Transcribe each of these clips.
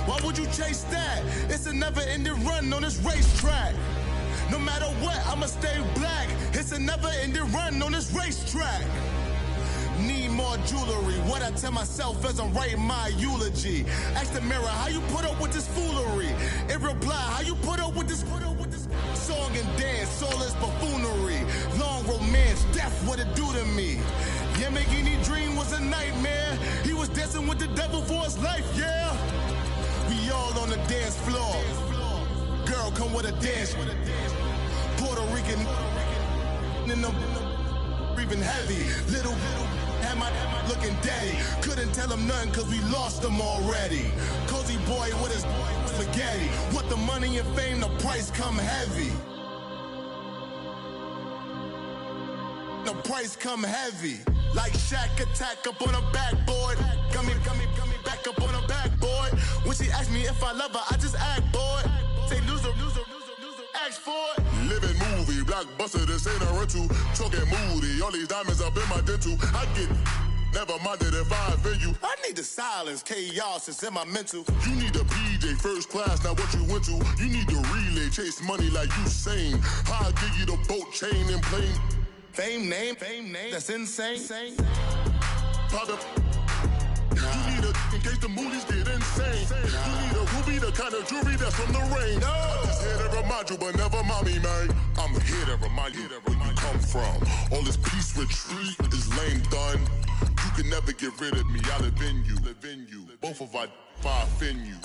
Why would you chase that? It's a never-ending run on this racetrack. No matter what, I'ma stay black. It's a never-ending run on this racetrack. Need more jewelry. What I tell myself as I'm writing my eulogy. Ask the mirror, how you put up with this foolery? It reply, how you put up with this song and dance, all this buffoonery. Long romance, death, what it do to me? Yeah, Yamagini dream was a nightmare. He was dancing with the devil for his life, yeah. We all on the dance floor. Girl, come with a dance. Puerto Rican in the breathing heavy. Little had my looking daddy. Couldn't tell him nothing cause we lost him already. Cozy boy with his spaghetti. What the money and fame, the price come heavy. The price come heavy. Like Shaq attack up on a backboard. Gummy, back up on a backboard. When she asked me if I love her, I just act bored. Say loser, ask for it. Living movie, blockbuster, this ain't a rental. Talking moody, all these diamonds up in my dental. I get never minded if I offend you. I need the silence, chaos is in my mental. You need a PJ, first class, not what you went to. You need the relay, chase money like you sane. I'll give you the boat, chain, and plane. Fame name, that's insane. Pop up. You need a in case the movies get insane. You need a ruby, the kind of jewelry that's from the rain. I'm just here to remind you, but never mind me, man. I'm here to remind you where you come from. All this peace retreat is lame done. You can never get rid of me. I live in you. Both of our five in you.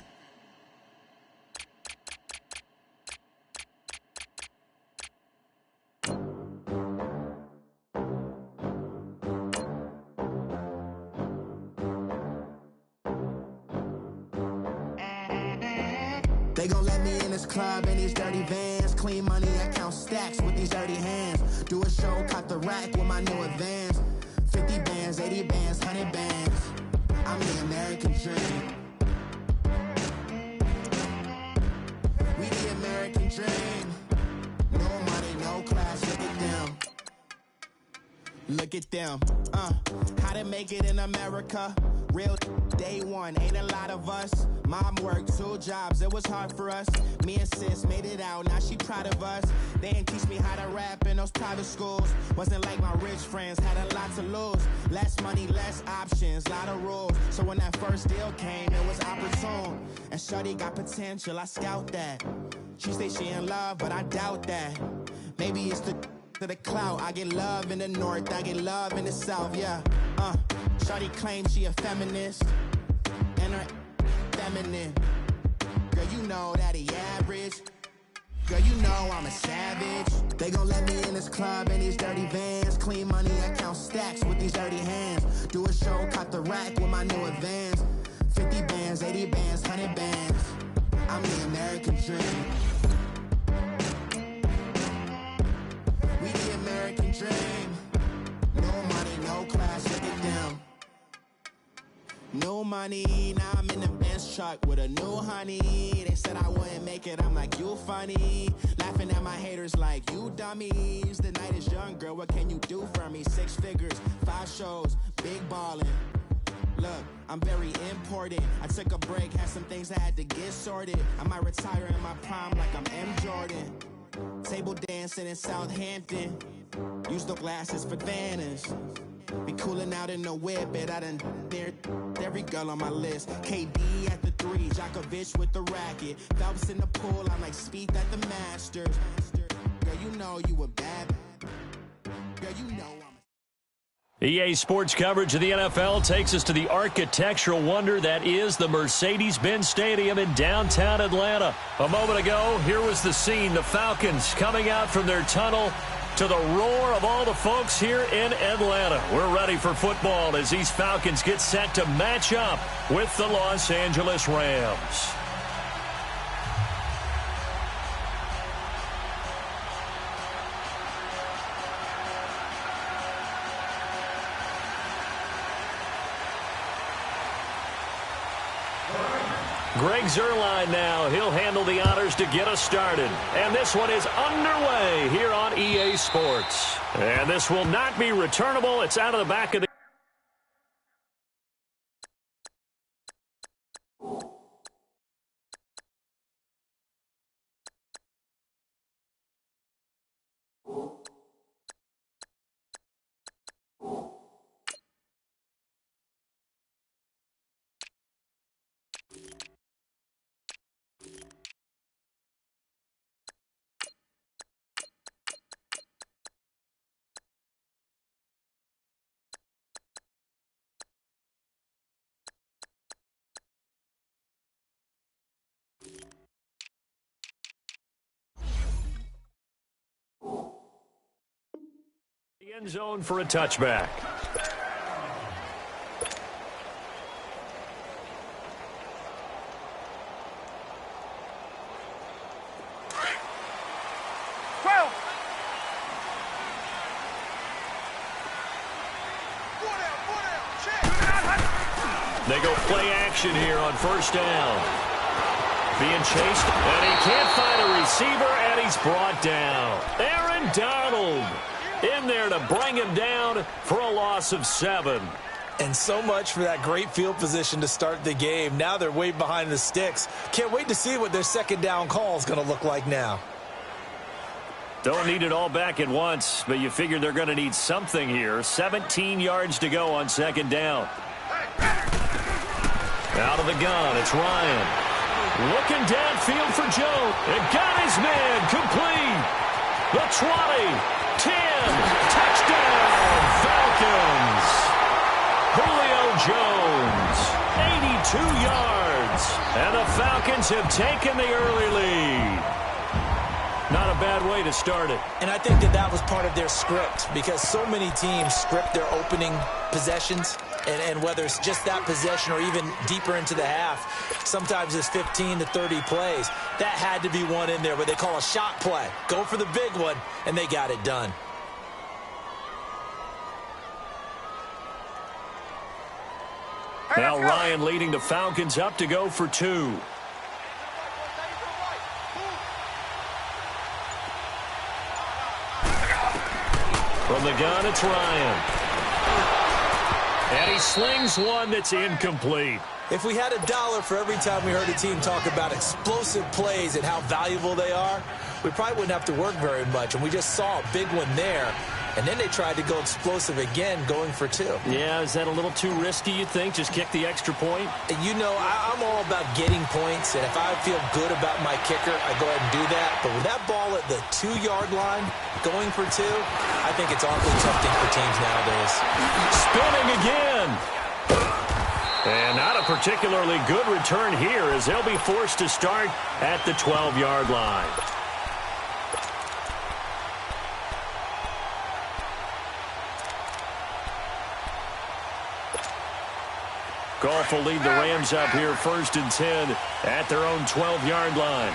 They gon' let me in this club in these dirty vans. Clean money, I count stacks with these dirty hands. Do a show, caught the rack with my new advance. 50 bands, 80 bands, 100 bands. I'm the American dream. We the American dream. No money, no class, look at them. Look at them, how to make it in America. Real day one, ain't a lot of us. Mom worked 2 jobs, it was hard for us. Me and sis made it out, now she proud of us. They didn't teach me how to rap in those private schools. Wasn't like my rich friends, had a lot to lose. Less money, less options, lot of rules. So when that first deal came, it was opportune. And shorty got potential, I scout that. She say she in love, but I doubt that. Maybe it's to the clout. I get love in the north, I get love in the south, yeah. Shawty claims she a feminist, and her feminine. Girl, you know that he average. Girl, you know I'm a savage. They gon' let me in this club in these dirty vans. Clean money, I count stacks with these dirty hands. Do a show, caught the rack with my new advance. 50 bands, 80 bands, 100 bands. I'm the American dream. We the American dream. No money, no class, look at them. No money, now I'm in the Benz truck with a new honey. They said I wouldn't make it, I'm like, you funny. Laughing at my haters like, you dummies. The night is young, girl, what can you do for me? 6 figures, 5 shows, big ballin'. Look, I'm very important. I took a break, had some things I had to get sorted. I might retire in my prime like I'm M. Jordan. Table dancing in Southampton. Use the glasses for Vannas. Be cooling out in the whip, but I done near every girl on my list. KD at the 3, Djokovic with the racket. Phelps in the pool, I'm like Speed at the Masters. Girl, you know you a bad. Girl, you know I'm. EA Sports coverage of the NFL takes us to the architectural wonder that is the Mercedes-Benz Stadium in downtown Atlanta. A moment ago, here was the scene. The Falcons coming out from their tunnel to the roar of all the folks here in Atlanta. We're ready for football as these Falcons get set to match up with the Los Angeles Rams. Greg Zuerlein now. He'll handle the honors to get us started. And this one is underway here on EA Sports. And this will not be returnable. It's out of the back of the The end zone for a touchback. They go play action here on first down. Being chased, and he can't find a receiver, and he's brought down. Aaron Donald in there to bring him down for a loss of 7. And so much for that great field position to start the game. Now they're way behind the sticks. Can't wait to see what their second down call is going to look like now. Don't need it all back at once, but you figure they're going to need something here. 17 yards to go on second down. Out of the gun, it's Ryan. Looking downfield for Joe. And got his man complete. The 20, 10, touchdown, Falcons. Julio Jones, 82 yards. And the Falcons have taken the early lead. Not a bad way to start it. And I think that was part of their script, because so many teams script their opening possessions, and whether it's just that possession or even deeper into the half, sometimes it's 15 to 30 plays. That had to be one in there, what they call a shot play. Go for the big one, and they got it done. Now Ryan leading the Falcons up to go for 2. From the gun, it's Ryan. And he slings one that's incomplete. If we had $1 for every time we heard a team talk about explosive plays and how valuable they are, we probably wouldn't have to work very much. And we just saw a big one there. And then they tried to go explosive again, going for 2. Yeah, is that a little too risky, you think? Just kick the extra point? And you know, I'm all about getting points. And if I feel good about my kicker, I go ahead and do that. But with that ball at the 2-yard line, going for 2, I think it's awfully tempting for teams nowadays. Spinning again. And not a particularly good return here, as they'll be forced to start at the 12-yard line. Goff will lead the Rams up here 1st and 10 at their own 12-yard line.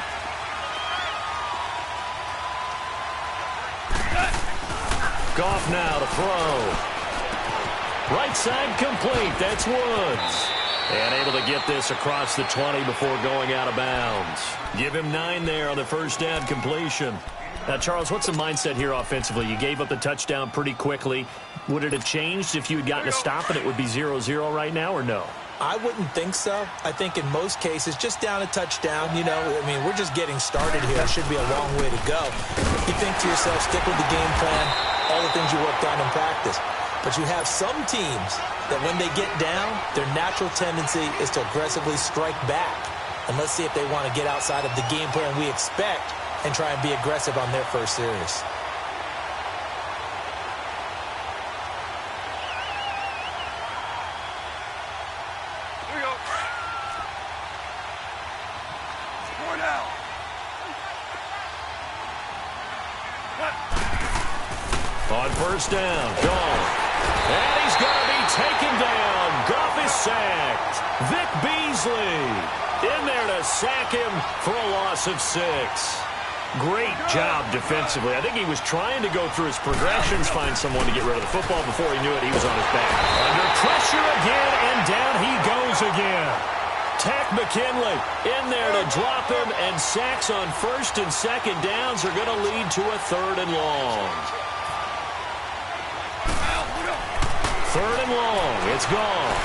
Goff now to throw. Right side complete. That's Woods. And able to get this across the 20 before going out of bounds. Give him 9 there on the first down completion. Now, Charles, what's the mindset here offensively? You gave up the touchdown pretty quickly. Would it have changed if you had gotten a stop and it would be 0-0 right now, or no? I wouldn't think so. I think in most cases, just down a touchdown, you know, I mean, we're just getting started here. It should be a long way to go. You think to yourself, stick with the game plan, all the things you worked on in practice. But you have some teams that when they get down, their natural tendency is to aggressively strike back. And let's see if they want to get outside of the game plan we expect and try and be aggressive on their first series. On first down, Goff. And he's going to be taken down. Goff is sacked. Vic Beasley in there to sack him for a loss of 6. Great job defensively. I think he was trying to go through his progressions, find someone to get rid of the football. Before he knew it, he was on his back. Under pressure again, and down he goes again. Tack McKinley in there to drop him, and sacks on first and second downs are going to lead to a 3rd and long. 3rd and long. It's Goff.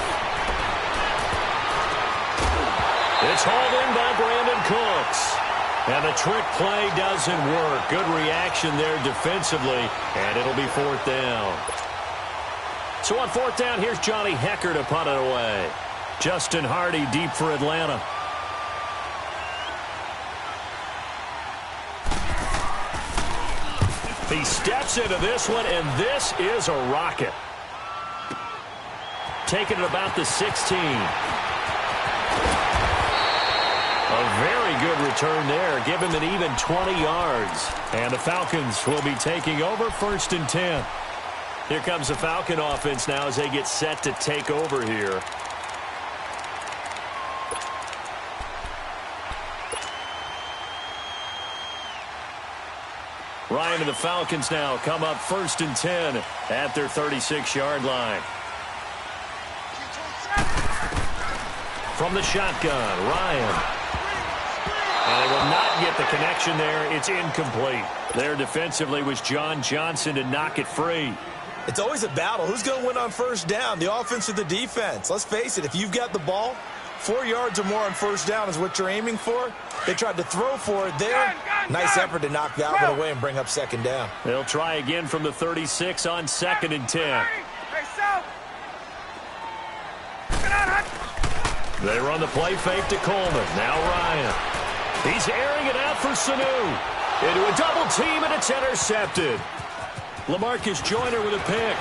It's hauled in by Brandon Cooks. And the trick play doesn't work. Good reaction there defensively, and it'll be 4th down. So on 4th down, here's Johnny Hecker to punt it away. Justin Hardy deep for Atlanta. He steps into this one, and this is a rocket. Taking it about the 16. A very good return there. Give him an even 20 yards. And the Falcons will be taking over 1st and 10. Here comes the Falcon offense now as they get set to take over here. Ryan and the Falcons now come up 1st and 10 at their 36-yard line. From the shotgun, Ryan. And they will not get the connection there. It's incomplete. There defensively was John Johnson to knock it free. It's always a battle. Who's going to win on 1st down, the offense or the defense? Let's face it, if you've got the ball, 4 yards or more on 1st down is what you're aiming for. They tried to throw for it there. Nice effort to knock that one away and bring up 2nd down. They'll try again from the 36 on 2nd and 10. They run the play fake to Coleman. Now Ryan. He's airing it out for Sanu. Into a double team, and it's intercepted. LaMarcus Joyner with a pick.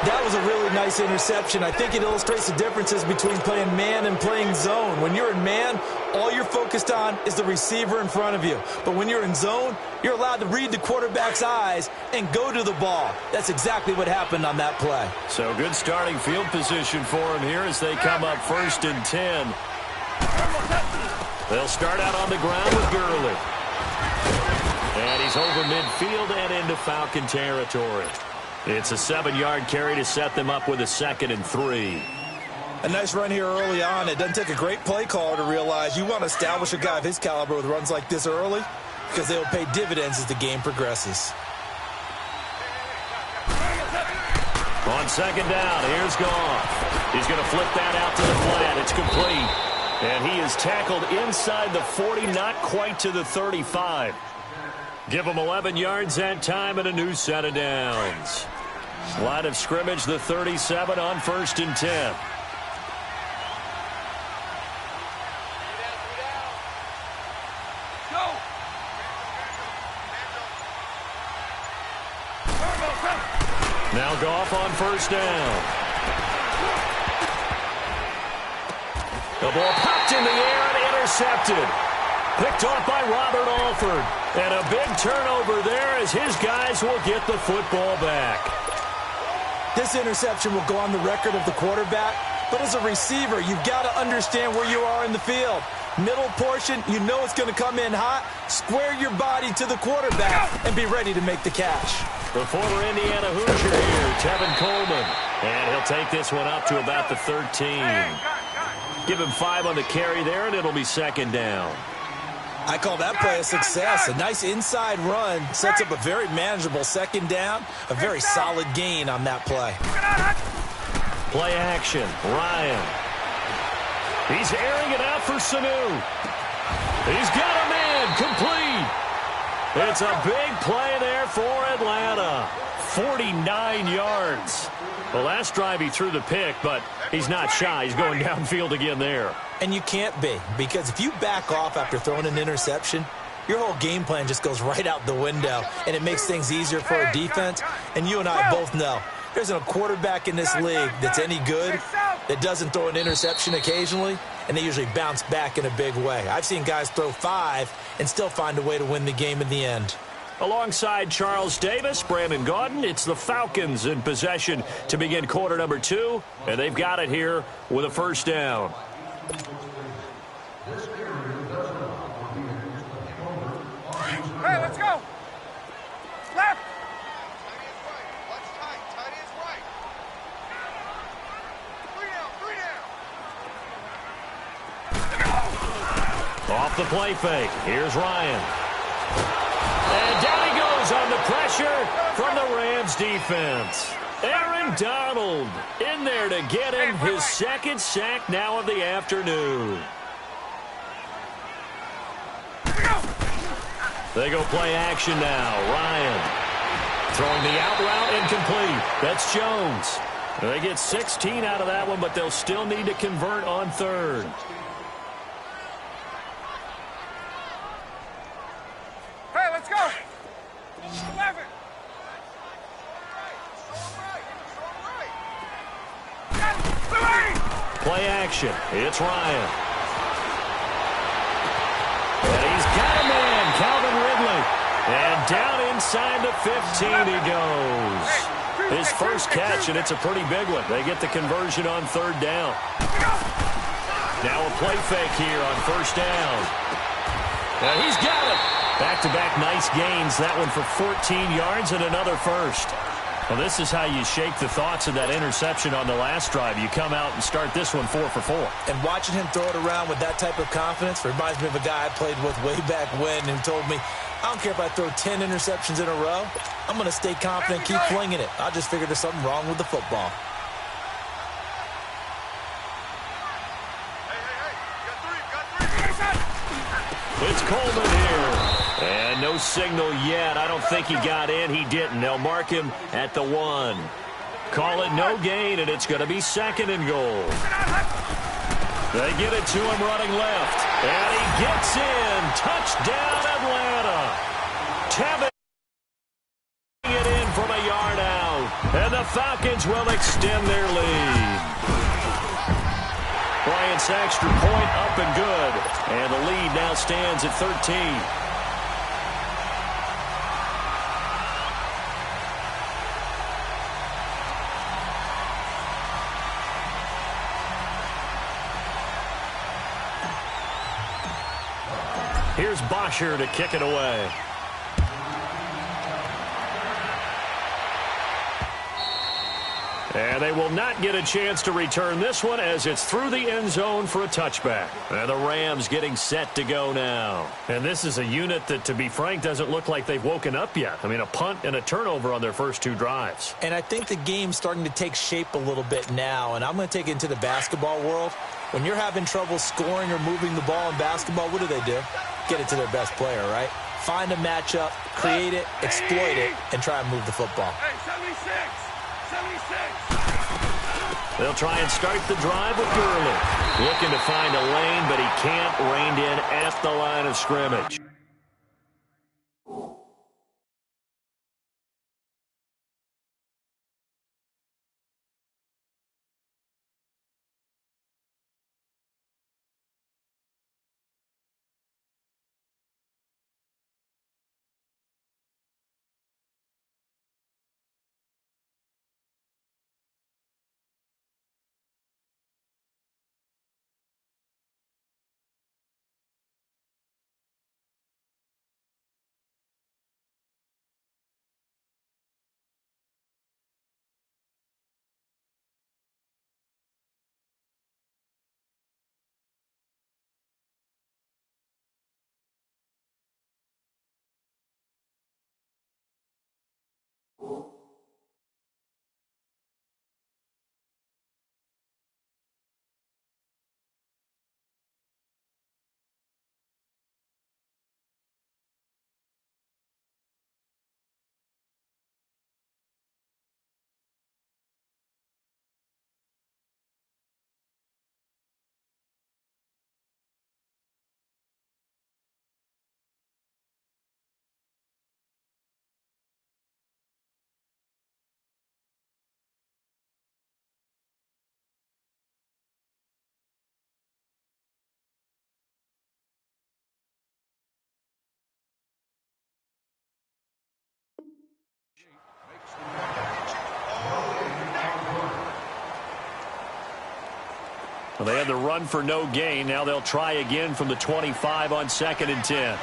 That was a really nice interception. I think it illustrates the differences between playing man and playing zone. When you're in man, all you're focused on is the receiver in front of you. But when you're in zone, you're allowed to read the quarterback's eyes and go to the ball. That's exactly what happened on that play. So good starting field position for him here as they come up 1st and 10. They'll start out on the ground with Gurley. And he's over midfield and into Falcon territory. It's a 7-yard carry to set them up with a 2nd and 3. A nice run here early on. It doesn't take a great play caller to realize you want to establish a guy of his caliber with runs like this early because they will pay dividends as the game progresses. On 2nd down, here's Goff. He's going to flip that out to the flat. It's complete. And he is tackled inside the 40, not quite to the 35. Give him 11 yards that time and a new set of downs. Line of scrimmage, the 37 on 1st and 10. Now Goff on 1st down. The ball popped in the air and intercepted. Picked off by Robert Alford. And a big turnover there as his guys will get the football back. This interception will go on the record of the quarterback, but as a receiver, you've got to understand where you are in the field. Middle portion, you know it's going to come in hot. Square your body to the quarterback and be ready to make the catch. The former Indiana Hoosier here, Tevin Coleman. And he'll take this one up to about the 13. Give him 5 on the carry there, and it'll be 2nd down. I call that play a success. A nice inside run sets up a very manageable 2nd down. A very solid gain on that play. Play action. Ryan. He's airing it out for Sanu. He's got a man. Complete. It's a big play there for Atlanta. 49 yards. Well, last drive he threw the pick, but he's not shy. He's going downfield again there. And you can't be, because if you back off after throwing an interception, your whole game plan just goes right out the window, and it makes things easier for a defense. And you and I both know there's a quarterback in this league that's any good that doesn't throw an interception occasionally, and they usually bounce back in a big way. I've seen guys throw 5 and still find a way to win the game in the end. Alongside Charles Davis, Brandon Gaudin, it's the Falcons in possession to begin quarter number 2, and they've got it here with a 1st down. Hey, let's go. Left. Tight is right. 3 down. Off the play fake. Here's Ryan. And down he goes on the pressure from the Rams defense. Aaron Donald in there to get him his 2nd sack now of the afternoon. They go play action now. Ryan. Throwing the out route incomplete. That's Jones. They get 16 out of that one, but they'll still need to convert on third. Hey, let's go. 11. Play action. It's Ryan. And he's got a man, Calvin Ridley. And down inside the 15 he goes. His first catch, and it's a pretty big one. They get the conversion on third down. Now a play fake here on first down. And he's got it. Back-to-back nice gains. That one for 14 yards and another first. Well, this is how you shake the thoughts of that interception on the last drive. You come out and start this one 4 for 4. And watching him throw it around with that type of confidence reminds me of a guy I played with way back when who told me, I don't care if I throw 10 interceptions in a row. I'm going to stay confident, keep flinging it. I just figured there's something wrong with the football. It's Coleman here. And no signal yet. I don't think he got in. He didn't. They'll mark him at the 1. Call it no gain, and it's going to be second and goal. They get it to him running left. And he gets in. Touchdown, Atlanta. Tevin it in from a yard out. And the Falcons will extend their lead. Bryant's extra point up and good. And the lead now stands at 13. Here's Bosher to kick it away. And they will not get a chance to return this one as it's through the end zone for a touchback. And the Rams getting set to go now. And this is a unit that, to be frank, doesn't look like they've woken up yet. I mean, a punt and a turnover on their first 2 drives. And I think the game's starting to take shape a little bit now. And I'm going to take it into the basketball world. When you're having trouble scoring or moving the ball in basketball, what do? Get it to their best player, right? Find a matchup, create it, exploit it, and try and move the football. Hey, 76! 76! They'll try and start the drive with Gurley. Looking to find a lane, but he can't. Reined in at the line of scrimmage. Well, they had the run for no gain. Now they'll try again from the 25 on 2nd and 10.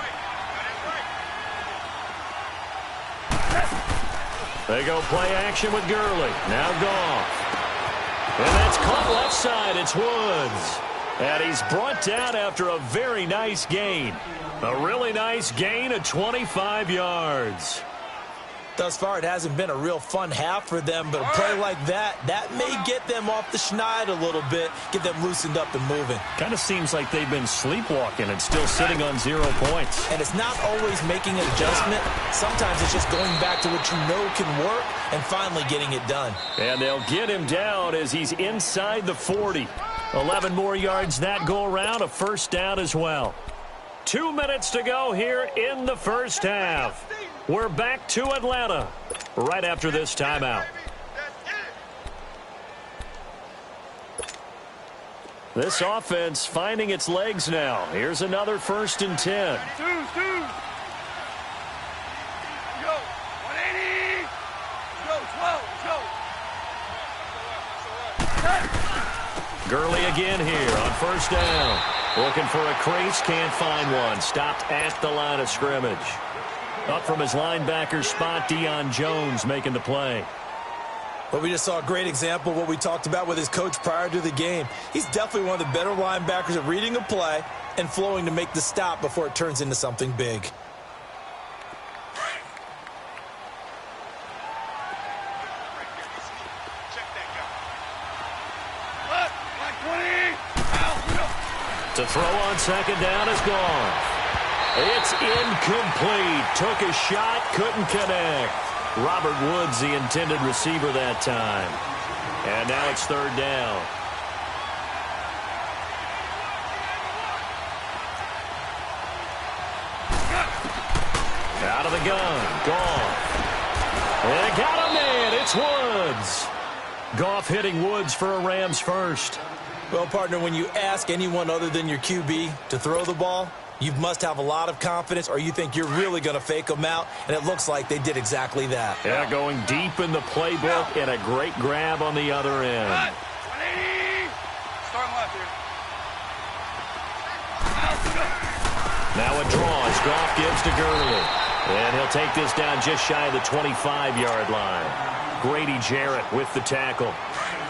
They go play action with Gurley. Now Goff. And that's caught left side. It's Woods. And he's brought down after a very nice gain. A really nice gain of 25 yards. Thus far, it hasn't been a real fun half for them, but a play like that may get them off the schneid a little bit, get them loosened up and moving. Kind of seems like they've been sleepwalking and still sitting on 0 points. And it's not always making an adjustment. Sometimes it's just going back to what you know can work and finally getting it done. And they'll get him down as he's inside the 40. 11 more yards that go around, a first down as well. 2 minutes to go here in the first half. We're back to Atlanta right after this timeout. This offense finding its legs now. Here's another 1st and 10. Two. Go, 180. Go, 12. Go. Gurley again here on 1st down. Looking for a crease, can't find one. Stopped at the line of scrimmage. Up from his linebacker spot, Deion Jones making the play. Well, we just saw a great example of what we talked about with his coach prior to the game. He's definitely one of the better linebackers at reading a play and flowing to make the stop before it turns into something big. To throw on 2nd down is gone. It's incomplete. Took a shot, couldn't connect. Robert Woods, the intended receiver that time. And now it's 3rd down. Out of the gun. Goff. They got a man. It's Woods. Goff hitting Woods for a Rams first. Well, partner, when you ask anyone other than your QB to throw the ball, you must have a lot of confidence or you think you're really going to fake them out, and it looks like they did exactly that. Yeah, going deep in the playbook and a great grab on the other end. 180. Start left here. Now a draw as Goff gives to Gurley. And he'll take this down just shy of the 25-yard line. Grady Jarrett with the tackle.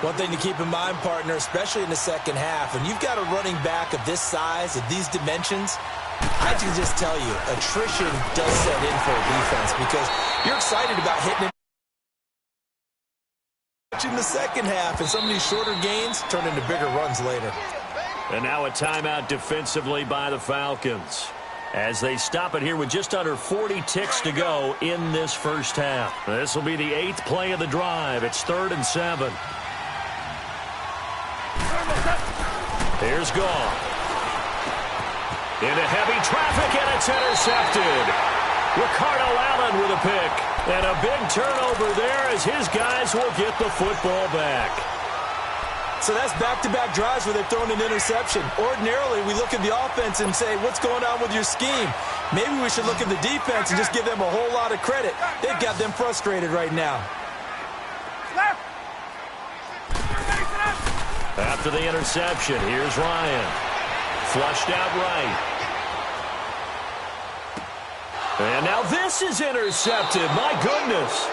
One thing to keep in mind, partner, especially in the second half, when you've got a running back of this size, of these dimensions, I can just tell you, attrition does set in for a defense because you're excited about hitting it in the second half, and some of these shorter gains turn into bigger runs later. And now a timeout defensively by the Falcons as they stop it here with just under 40 ticks to go in this first half. This will be the 8th play of the drive. It's 3rd and 7. Here's Goff. Into heavy traffic, and it's intercepted. Ricardo Allen with a pick. And a big turnover there as his guys will get the football back. So that's back-to-back drives where they've thrown an interception. Ordinarily, we look at the offense and say, what's going on with your scheme? Maybe we should look at the defense and just give them a whole lot of credit. They've got them frustrated right now. After the interception, here's Ryan. Flushed out right. And now this is intercepted. My goodness.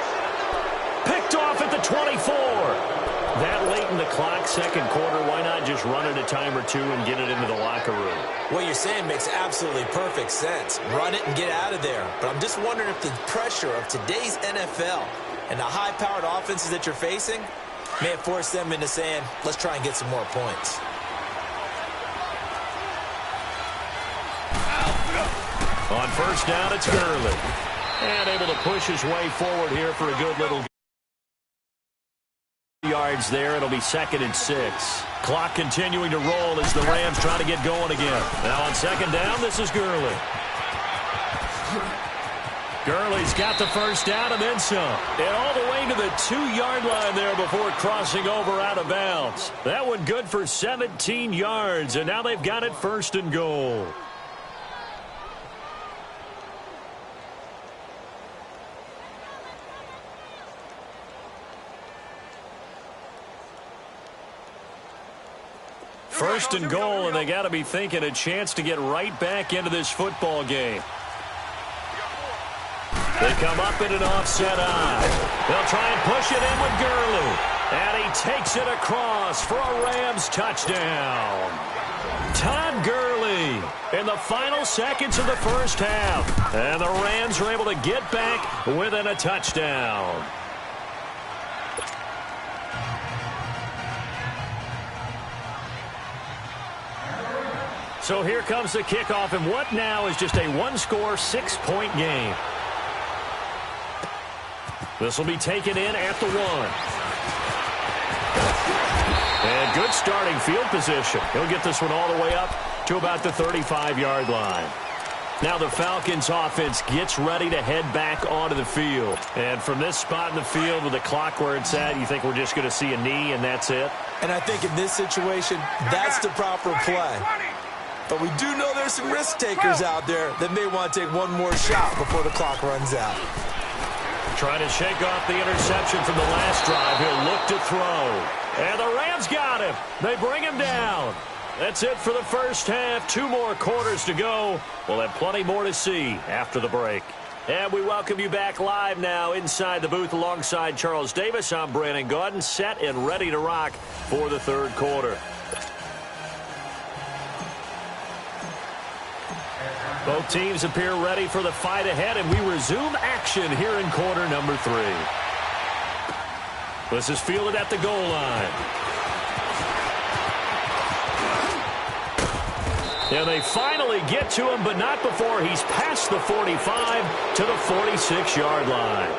Picked off at the 24. That late in the clock, second quarter, why not just run it a time or two and get it into the locker room? What you're saying makes absolutely perfect sense. Run it and get out of there. But I'm just wondering if the pressure of today's NFL and the high-powered offenses that you're facing may have forced them into saying, let's try and get some more points. On 1st down, it's Gurley. And able to push his way forward here for a good little yards there. It'll be 2nd and 6. Clock continuing to roll as the Rams try to get going again. Now on 2nd down, this is Gurley. Gurley's got the 1st down and then some. And all the way to the 2-yard line there before crossing over out of bounds. That one good for 17 yards, and now they've got it 1st and goal. First and goal, and they got to be thinking a chance to get right back into this football game. They come up in an offset eye. They'll try and push it in with Gurley. And he takes it across for a Rams touchdown. Todd Gurley in the final seconds of the first half. And the Rams are able to get back within a touchdown. So here comes the kickoff, and what now is just a one-score, 6-point game. This will be taken in at the 1. And good starting field position. He'll get this one all the way up to about the 35-yard line. Now the Falcons offense gets ready to head back onto the field. And from this spot in the field with the clock where it's at, you think we're just going to see a knee and that's it? And I think in this situation, that's the proper play. But we do know there's some risk takers out there that may want to take one more shot before the clock runs out. Trying to shake off the interception from the last drive. He'll look to throw. And the Rams got him. They bring him down. That's it for the first half. 2 more quarters to go. We'll have plenty more to see after the break. And we welcome you back live now inside the booth alongside Charles Davis. I'm Brandon Gaudin, set and ready to rock for the third quarter. Both teams appear ready for the fight ahead, and we resume action here in quarter number 3. This is fielded at the goal line. And they finally get to him, but not before he's past the 45 to the 46-yard line.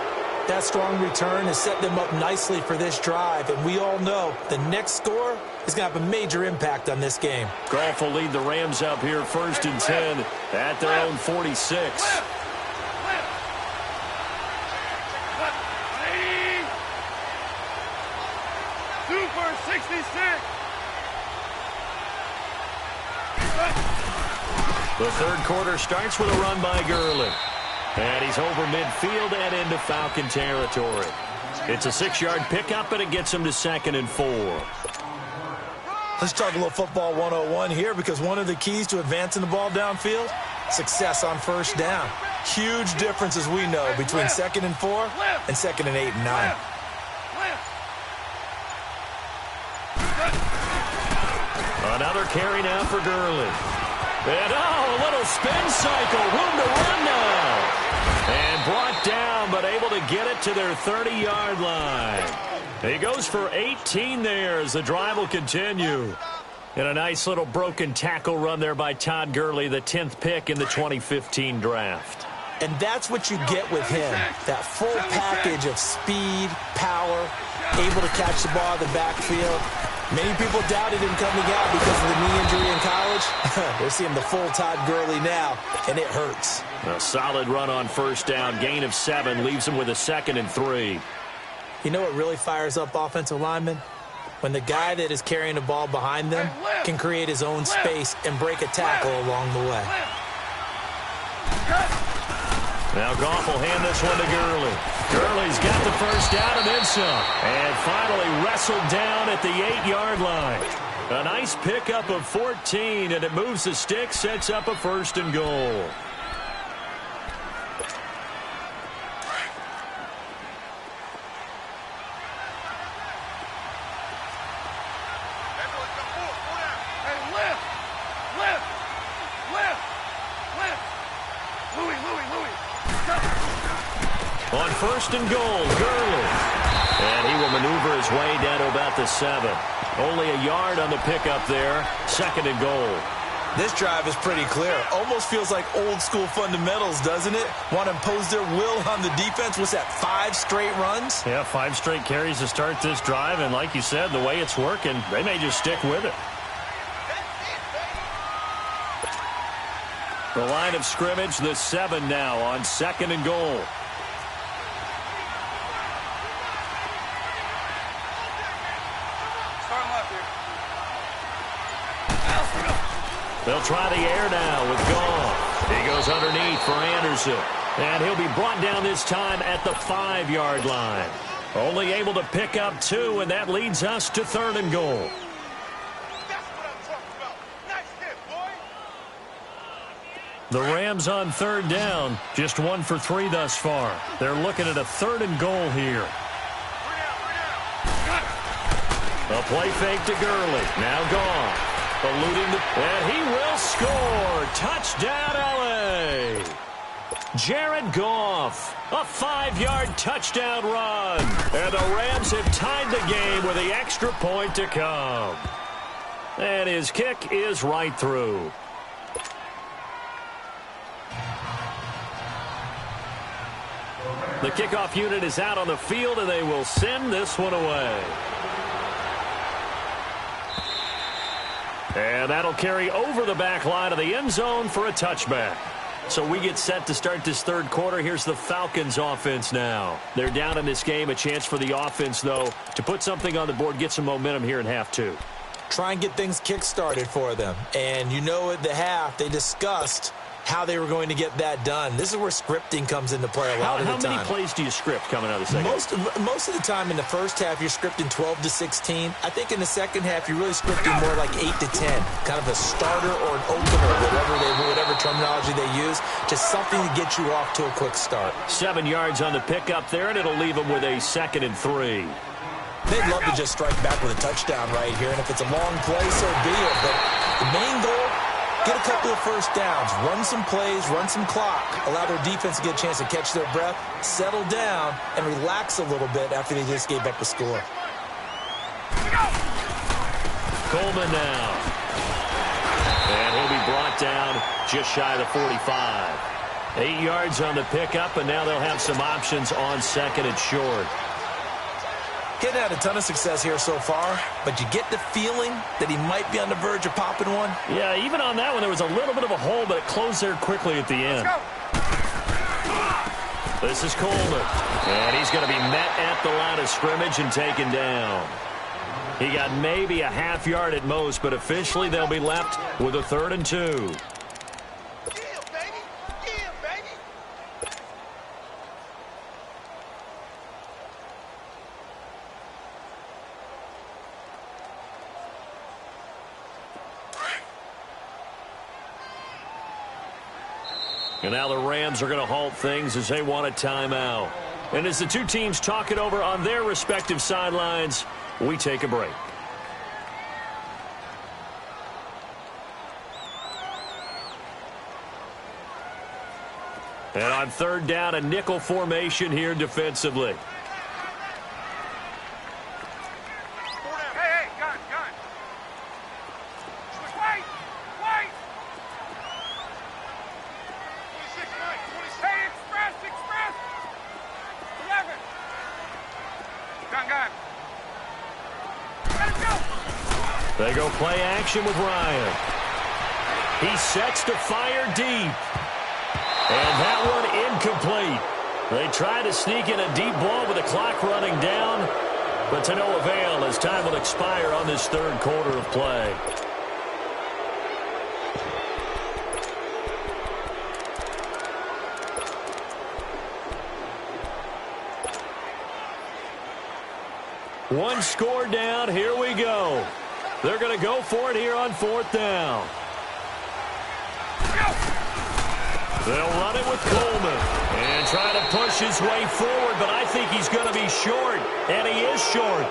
That strong return has set them up nicely for this drive, and we all know the next score is going to have a major impact on this game. Goff will lead the Rams up here 1st and 10 at their own 46. Super 66. The third quarter starts with a run by Gurley. And he's over midfield and into Falcon territory. It's a 6-yard pickup, and it gets him to 2nd and 4. Let's talk a little football 101 here, because one of the keys to advancing the ball downfield, success on first down. Huge difference, as we know, between 2nd and 4 and 2nd and 8 and 9. Another carry now for Gurley. And, a little spin cycle. Room to run now. And brought down, but able to get it to their 30-yard line. He goes for 18 there as the drive will continue. And a nice little broken tackle run there by Todd Gurley, the 10th pick in the 2015 draft. And that's what you get with him, that full package of speed, power, able to catch the ball in the backfield. Many people doubted him coming out because of the knee injury in college. They're seeing the full Todd Gurley now, and it hurts. A solid run on first down, gain of 7, leaves him with a 2nd and 3. You know what really fires up offensive linemen? When the guy that is carrying the ball behind them can create his own space and break a tackle along the way. Now Goff will hand this one to Gurley. Gurley's got the first down and then some. And finally wrestled down at the 8-yard line. A nice pickup of 14, and it moves the stick, sets up a 1st and goal. On 1st and goal, Gurley. And he will maneuver his way down to about the 7. Only a yard on the pickup there. 2nd and goal. This drive is pretty clear. Almost feels like old school fundamentals, doesn't it? Want to impose their will on the defense. What's that, 5 straight runs? Yeah, 5 straight carries to start this drive. And like you said, the way it's working, they may just stick with it. The line of scrimmage, the 7 now on 2nd and goal. They'll try the air now with Goff. He goes underneath for Anderson. And he'll be brought down this time at the 5-yard line. Only able to pick up 2, and that leads us to 3rd and goal. The Rams on 3rd down, just 1 for 3 thus far. They're looking at a 3rd and goal here. A play fake to Gurley. Now Goff. And he will score. touchdown, L.A. Jared Goff, a 5-yard touchdown run. And the Rams have tied the game with the extra point to come. And his kick is right through. The kickoff unit is out on the field, and they will send this one away. And that'll carry over the back line of the end zone for a touchback. So we get set to start this third quarter. Here's the Falcons offense now. They're down in this game. A chance for the offense, though, to put something on the board, get some momentum here in half two. Try and get things kick-started for them. And you know at the half, they discussed how they were going to get that done. This is where scripting comes into play a lot of the time. How many plays do you script coming out of the second? Most of the time in the first half, you're scripting 12 to 16. I think in the second half, you're really scripting more like 8 to 10. Kind of a starter or an opener, whatever terminology they use. Just something to get you off to a quick start. 7 yards on the pickup there, and it'll leave them with a 2nd and 3. They'd love to just strike back with a touchdown right here, and if it's a long play, so be it. But the main goal, get a couple of first downs, run some plays, run some clock, allow their defense to get a chance to catch their breath, settle down, and relax a little bit after they just gave up the score. Coleman now. And he'll be brought down just shy of the 45. 8 yards on the pickup, and now they'll have some options on 2nd and short. Getting had a ton of success here so far, but you get the feeling that he might be on the verge of popping one. Yeah, even on that one, there was a little bit of a hole, but it closed there quickly at the end. This is Coleman, and he's going to be met at the line of scrimmage and taken down. He got maybe a half yard at most, but officially they'll be left with a 3rd and 2. And now the Rams are going to halt things as they want a timeout. And as the two teams talk it over on their respective sidelines, we take a break. And on 3rd down, a nickel formation here defensively. They go play action with Ryan. He sets to fire deep. And that one incomplete. They try to sneak in a deep ball with the clock running down, but to no avail as time will expire on this 3rd quarter of play. One score down. Here we go. They're going to go for it here on 4th down. They'll run it with Coleman and try to push his way forward, but I think he's going to be short, and he is short.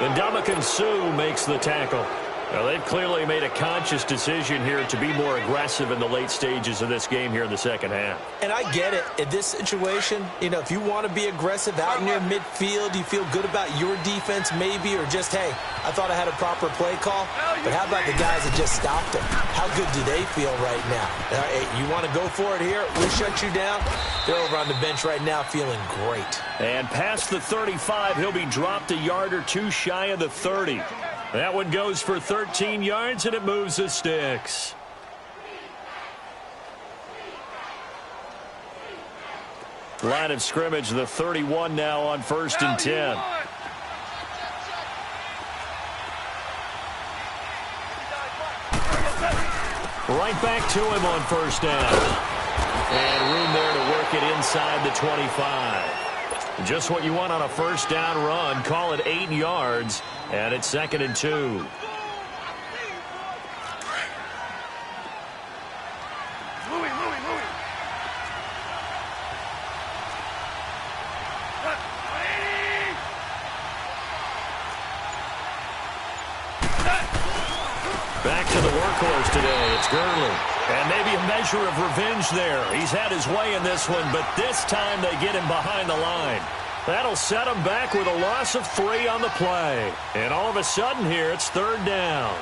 And Ndamukong Suh makes the tackle. Now, they've clearly made a conscious decision here to be more aggressive in the late stages of this game here in the second half. And I get it. In this situation, you know, if you want to be aggressive out near midfield, you feel good about your defense maybe, or just, hey, I thought I had a proper play call. But how about the guys that just stopped them? How good do they feel right now? Hey, you want to go for it here? We'll shut you down. They're over on the bench right now feeling great. And past the 35, he'll be dropped a yard or two shy of the 30. That one goes for 13 yards, and it moves the sticks. Line of scrimmage, the 31 now on 1st and 10. Right back to him on 1st down. And room there to work it inside the 25. Just what you want on a 1st down run. Call it 8 yards, and it's 2nd and 2. Back to the workhorse today. It's Gurley. And maybe a measure of revenge there. He's had his way in this one, but this time they get him behind the line. That'll set him back with a loss of 3 on the play. And all of a sudden here, it's 3rd down.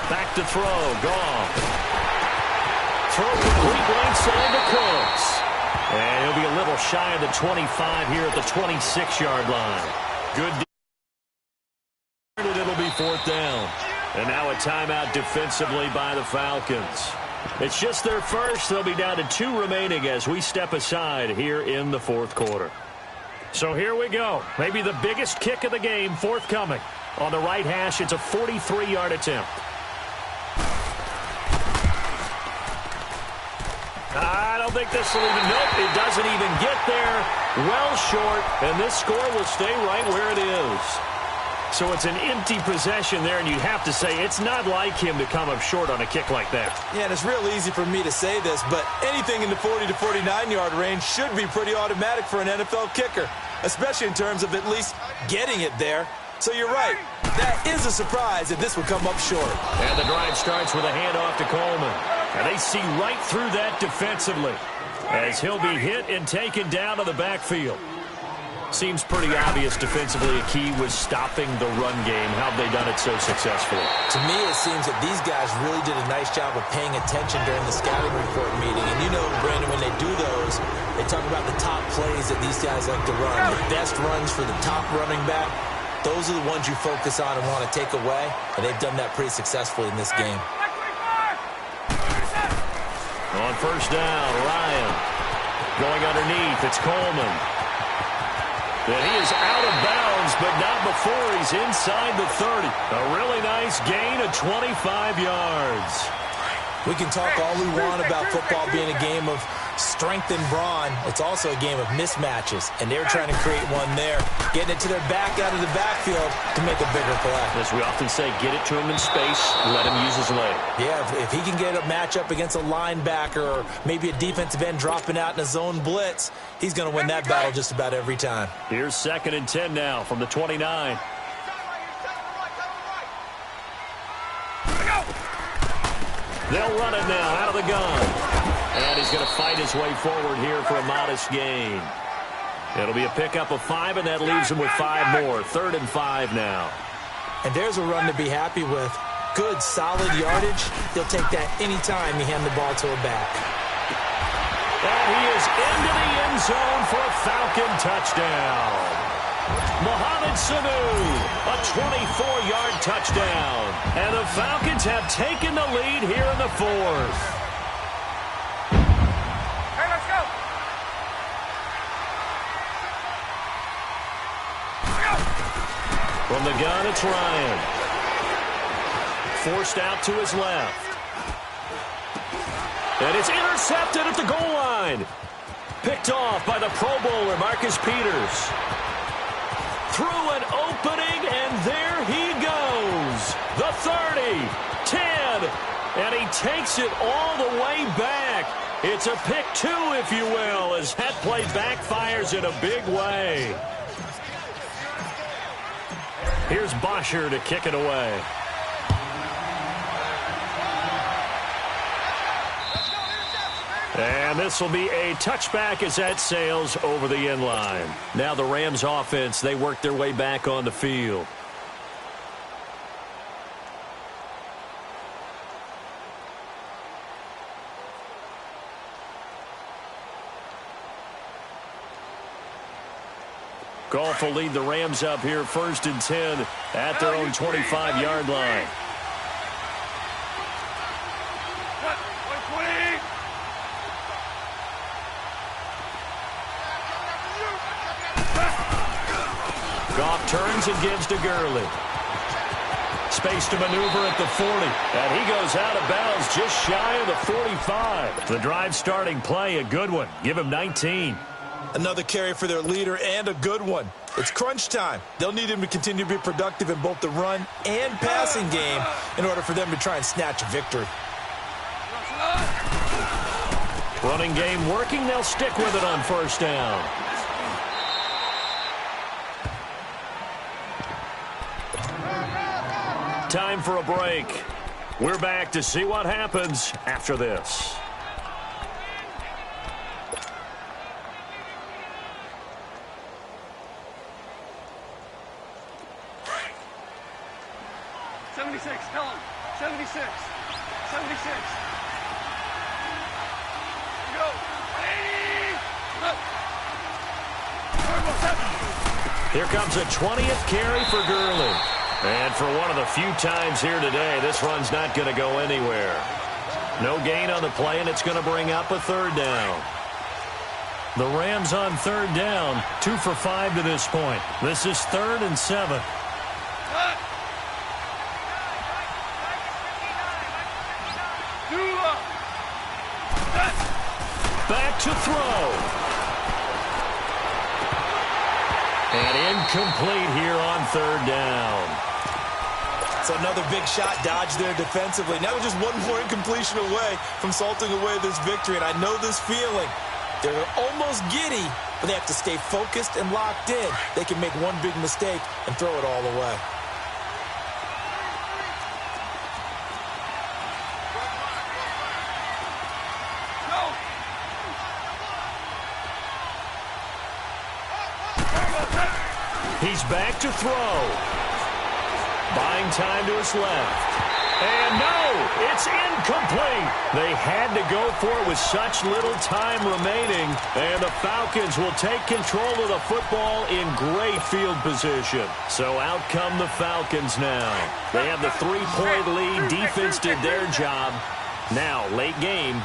Back to throw. Gone. Throw complete right side to Cooks. And he'll be a little shy of the 25 here at the 26-yard line. Good. It'll be 4th down. And now a timeout defensively by the Falcons. It's just their first. They'll be down to 2 remaining as we step aside here in the 4th quarter. So here we go. Maybe the biggest kick of the game forthcoming. On the right hash, it's a 43-yard attempt. I don't think this will even, nope, it doesn't even get there. Well short, and this score will stay right where it is. So it's an empty possession there, and you'd have to say it's not like him to come up short on a kick like that. Yeah, and it's real easy for me to say this, but anything in the 40 to 49-yard range should be pretty automatic for an NFL kicker, especially in terms of at least getting it there. So you're right. That is a surprise that this would come up short. And the drive starts with a handoff to Coleman. And they see right through that defensively as he'll be hit and taken down to the backfield. Seems pretty obvious defensively a key was stopping the run game. How have they done it so successfully? To me, it seems that these guys really did a nice job of paying attention during the scouting report meeting. And you know, Brandon, when they do those, they talk about the top plays that these guys like to run. The best runs for the top running back. Those are the ones you focus on and want to take away, and they've done that pretty successfully in this game. On 1st down, Ryan going underneath. It's Coleman. And he is out of bounds, but not before he's inside the 30. A really nice gain of 25 yards. We can talk all we want about football being a game of strength and brawn. It's also a game of mismatches, and they're trying to create one there, getting it to their back out of the backfield to make a bigger play. As we often say, get it to him in space, let him use his leg. Yeah, if he can get a matchup against a linebacker or maybe a defensive end dropping out in a zone blitz, he's going to win that battle just about every time. Here's 2nd and 10 now from the 29. They'll run it now out of the gun. And he's going to fight his way forward here for a modest gain. It'll be a pickup of 5, and that leaves him with 5 more. 3rd and 5 now. And there's a run to be happy with. Good, solid yardage. He'll take that anytime you hand the ball to a back. And he is into the end zone for a Falcon touchdown. Mohamed Sanu, a 24-yard touchdown. And the Falcons have taken the lead here in the 4th. Hey, let's go. From the gun, it's Ryan. Forced out to his left. And it's intercepted at the goal line. Picked off by the Pro Bowler, Marcus Peters. Through an opening, and there he goes. The 30, 10, and he takes it all the way back. It's a pick 2, if you will, as that play backfires in a big way. Here's Bosher to kick it away. And this will be a touchback as that sails over the end line. Now the Rams offense, they work their way back on the field. Goff will lead the Rams up here 1st and 10 at their own 25-yard line. Goff turns and gives to Gurley. Space to maneuver at the 40. And he goes out of bounds just shy of the 45. The drive starting play, a good one. Give him 19. Another carry for their leader and a good one. It's crunch time. They'll need him to continue to be productive in both the run and passing game in order for them to try and snatch a victory. Running game working. They'll stick with it on first down. Time for a break. We're back to see what happens after this. Tell him. 76. 76. Go. Here comes a 20th carry for Gurley. And for one of the few times here today, this run's not going to go anywhere. No gain on the play, and it's going to bring up a third down. The Rams on third down, 2 for 5 to this point. This is 3rd and 7. Back to throw. And incomplete here on third down. So another big shot dodged there defensively. Now they're just one more incompletion away from salting away this victory. And I know this feeling. They're almost giddy, but they have to stay focused and locked in. They can make one big mistake and throw it all away. He's back to throw. Buying time to his left. And no, it's incomplete. They had to go for it with such little time remaining. And the Falcons will take control of the football in great field position. So out come the Falcons now. They have the 3-point lead. Defense did their job. Now, late game.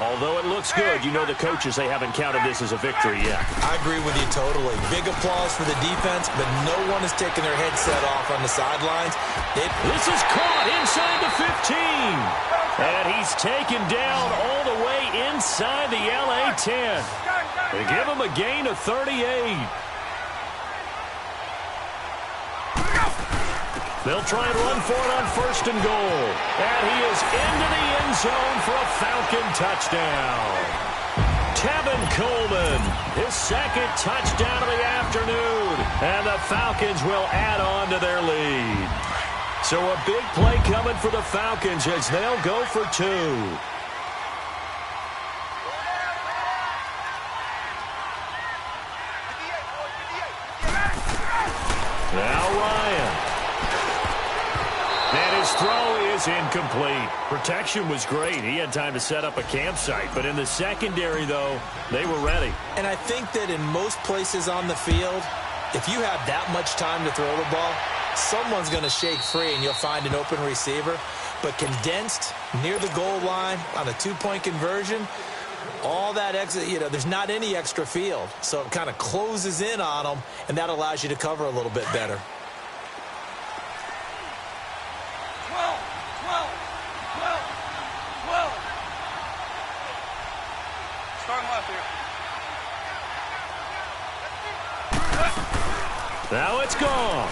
Although it looks good, you know the coaches, they haven't counted this as a victory yet. I agree with you totally. Big applause for the defense, but no one is taking their headset off on the sidelines. This is caught inside the 15. And he's taken down all the way inside the LA 10. They give him a gain of 38. They'll try and run for it on 1st and goal. And he is into the end zone for a Falcon touchdown. Tevin Coleman, his 2nd touchdown of the afternoon. And the Falcons will add on to their lead. So a big play coming for the Falcons as they'll go for 2. Now Ryan. And his throw is incomplete. Protection was great. He had time to set up a campsite. But in the secondary, though, they were ready. And I think that in most places on the field, if you have that much time to throw the ball, someone's going to shake free and you'll find an open receiver. But condensed near the goal line on a 2-point conversion, all that exit, there's not any extra field. So it kind of closes in on them, and that allows you to cover a little bit better. 12. Starting left here. Now it's gone.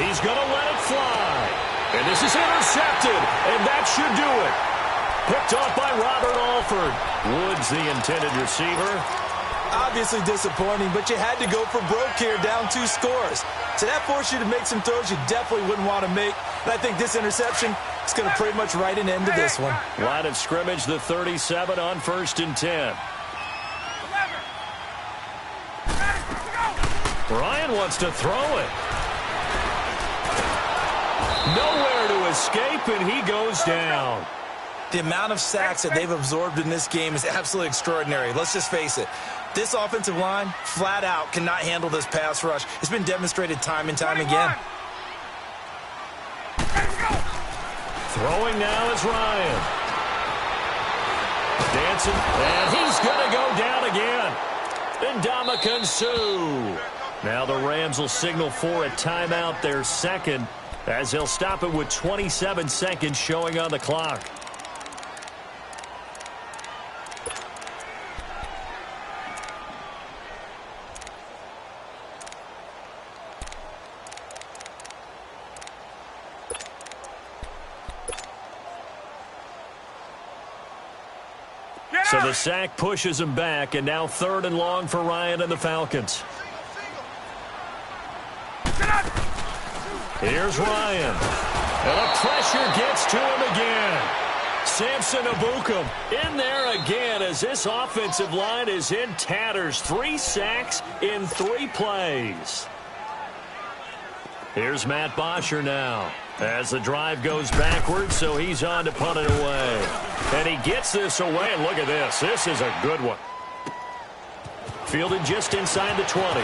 He's going to let it fly. And this is intercepted, and that should do it. Picked off by Robert Alford. Woods, the intended receiver. Obviously disappointing, but you had to go for broke here, down 2 scores. So that forced you to make some throws you definitely wouldn't want to make. And I think this interception is going to pretty much write an end to this one. Line of scrimmage, the 37 on 1st and 10. Ryan wants to throw it. Nowhere to escape, and he goes down. The amount of sacks that they've absorbed in this game is absolutely extraordinary. Let's just face it. This offensive line, flat out, cannot handle this pass rush. It's been demonstrated time and time again. Throwing now is Ryan. Dancing, and he's going to go down again. Ndamukong Suh. Now the Rams will signal for a timeout, their 2nd, as they'll stop it with 27 seconds showing on the clock. So the sack pushes him back, and now 3rd and long for Ryan and the Falcons. Here's Ryan. And the pressure gets to him again. Samson Abukum in there again as this offensive line is in tatters. 3 sacks in 3 plays. Here's Matt Bosher now as the drive goes backwards, so he's on to punt it away. And he gets this away, and look at this. This is a good one. Fielded just inside the 20.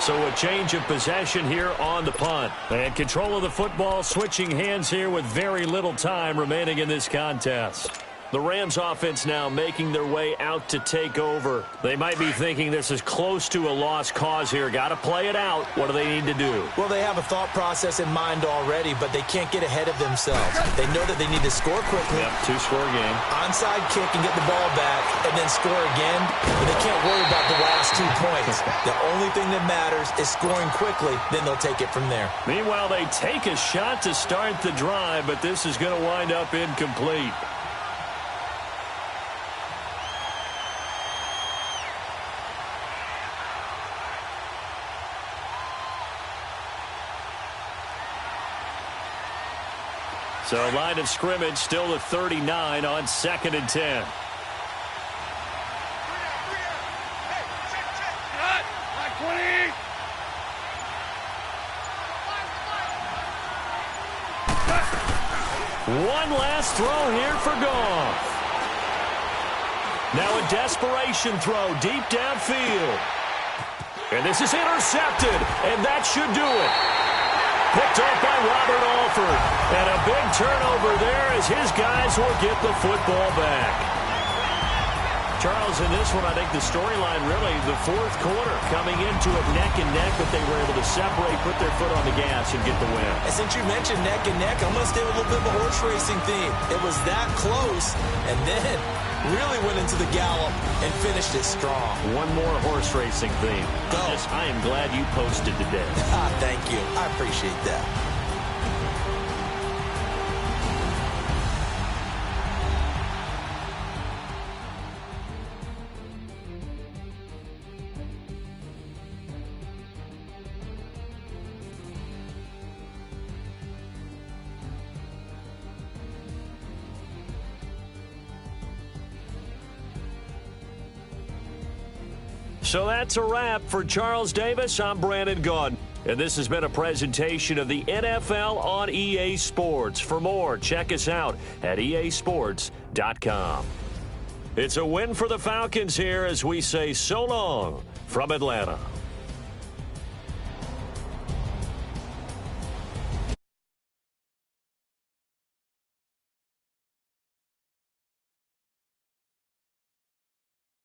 So a change of possession here on the punt. And control of the football switching hands here with very little time remaining in this contest. The Rams offense now making their way out to take over. They might be thinking this is close to a lost cause here. Got to play it out. What do they need to do? Well, they have a thought process in mind already, but they can't get ahead of themselves. They know that they need to score quickly. Yep, 2-score game. Onside kick and get the ball back, and then score again. But they can't worry about the last 2 points. The only thing that matters is scoring quickly. Then they'll take it from there. Meanwhile, they take a shot to start the drive, but this is going to wind up incomplete. So line of scrimmage still the 39 on 2nd and 10. One last throw here for Goff. Now a desperation throw deep downfield. And this is intercepted, and that should do it. Picked off by Robert Alford. And a big turnover there as his guys will get the football back. Charles, in this one, I think the storyline really, the 4th quarter, coming into it neck and neck, but they were able to separate, put their foot on the gas, and get the win. And since you mentioned neck and neck, I'm going to stay with a little bit of a horse racing theme. It was that close, and then really went into the gallop and finished it strong. One more horse racing theme. Go. I am glad you posted today. Thank you. I appreciate that. So that's a wrap for Charles Davis. I'm Brandon Gaudin. And this has been a presentation of the NFL on EA Sports. For more, check us out at easports.com. It's a win for the Falcons here as we say so long from Atlanta.